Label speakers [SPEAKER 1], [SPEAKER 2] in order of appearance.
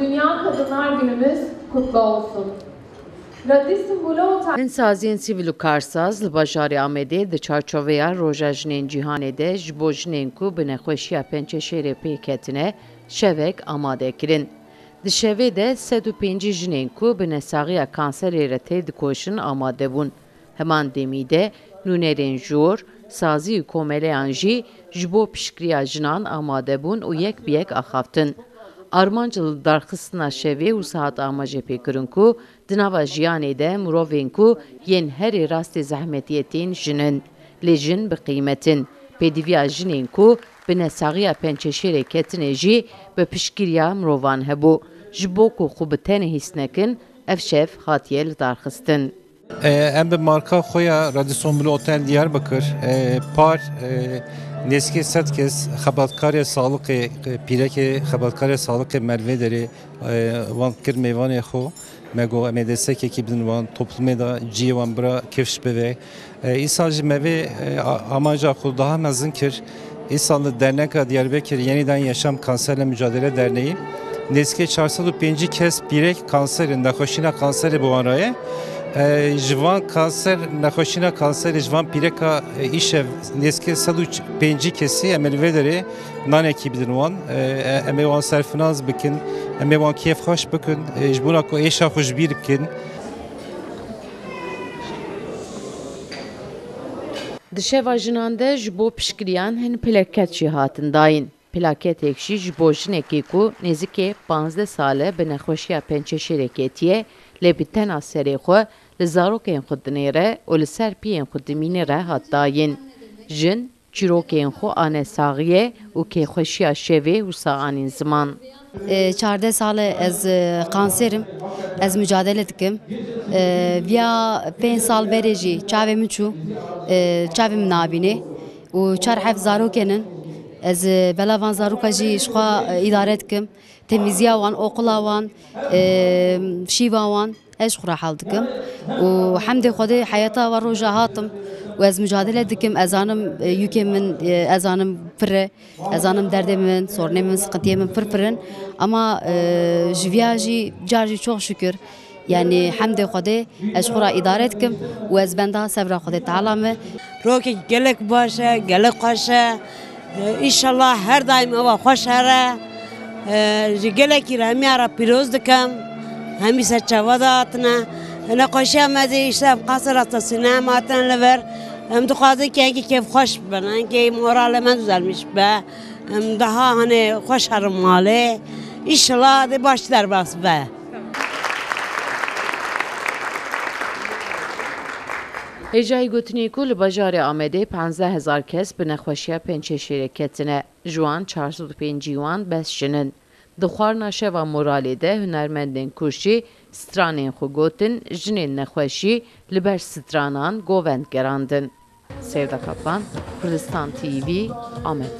[SPEAKER 1] Dünya Kadınlar Günümüz kutlu olsun.
[SPEAKER 2] Saziyên sivîl û karsaz li bajarê Amedê di çarçoveya Roja Jinên Cîhanê de ji bo jinên ku bi nexweşiya pençeşêrê pêketine şevek amade kirin. Di şevê de 105 jinên ku bi nesaxiya kanserê re tê dikoşin amade bûn. Heman demî de nûnerên jor, sazî û komeleyan jî ji bo piştgiriya jinan amade bûn û yek bi yek axaftin. Armanc li darxistina şevê û saet amajê pêkirin ku di nava jiyanê de mirovên ku yên herê rastê zehmetiyetên jinin. Lê jin bi qîmetin. Pêdiviya jinên ku bi nesaxiya pençeşêrê ketine jî bi piştgiriya mirovan hebû. Ji bo ku xwe bi tenê hîs nekin, ev şev hatiye li darxistin.
[SPEAKER 3] Em bi marka xwe ya Radisson Blu Otel Diyarbakır par neske sed kes xebatkarê sağlıkê pîrekê xebatkarê sağlıkê Merve derê wan kir mêvanê xwe me got em ê destekekî bidin wan toplumê da ciyê wan bira kevş bive. Îsal jî me vê amaca xwe daha mezin kir. İsal li Derneka Diyarbakır Yeniden Yaşam Kanserle Mücadele Derneği neske 405 kes pîrek kanserê nexweşîna kanserê bi wan raye. Jivan kanser nexweşîna kanserê jivan pîreka îşev neske 105 kesî em ê li vê derê nanekî bidin wan. Em ê wan serfinaz bikin, em ê wan kêfxweş bikin, ji bo ku êşa xwe ji bîr bikin.
[SPEAKER 2] Di şeva jinan de ji bo piştgiriyan hin plaket jî hatin dayîn. Plaketek jî ji bo jinekê ku nêzîkê 15 sale bi nexweşiya pençeşêrê ketiye lê bi tena serê xwe li zarokên xwe dinêre û li ser piyên xwe dimînê re hat dayîn. Jin, çîrokên xwe ane saxiye û kêxweşiya şevê û saanên ziman.
[SPEAKER 4] 14 sale ez kanserim, ez mücadele dikim. Viya 5 sal berê jî çavê min çû, çavê min nabîne û çar hev zarokenin. Ez belavan zaroka jî ji xwe îdare dikim. Temîziya wan, oqula wan, şîva wan ez ji xwe re hel dikim. û hemdê Xwedê heyeta wan roja hatim û ez mücadele dikim. Ez zanim yûkê min, ez zanim pir e, ez zanim derdê min, sorunê min, sıkıntiyê min pir in. Ama ji viya jî car jî çok şükür. Yani hemdê Xwedê ez ji xwe re îdare dikim û ez benda sevra Xwedê Teala me.
[SPEAKER 5] Rokê gelek baş e, gelek xweş e. İnşallah her daim eva xweş here. Ji gelekî re hemiya re pîroz dikim. Hemî ser çava da hatine. Nexweşiya me zê îşte ev qasir hastasîne em hatine li vir. Em dixwazin ki enkî kêfxweş bibin, enkî moralê me düzelmiş be. Em daha hani xweş herin malê. İnşallah dê baş derbas be.
[SPEAKER 2] Hêjayî gotinê ku li bajarê Amedê 15,000 kes bi nexweşiya pençeşêrê ketine. Ji wan 405 wan bes jinin. Di xwarina şeva moralê de hunermendên Kuşî stranên xwe gotin, jinên nexweşî li ber stranan govend gerandin. Sevda Kapan, Kurdistan TV, Amed.